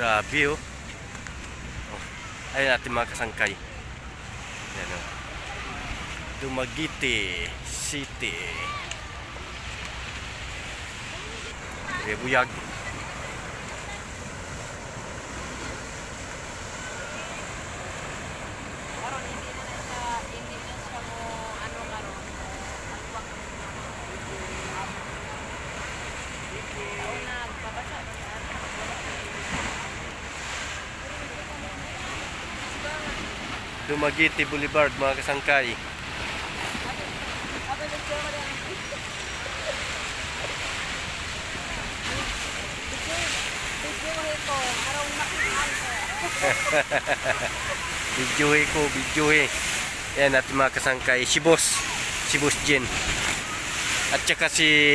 Grabe oh. Ayun natin mga kasangkay. Yan oh. Dumaguete City. Buyag. Dumaguete Boulevard mga kasangkay. Videohe. Yan natin mga kasangkay. Si Boss Jen. At saka si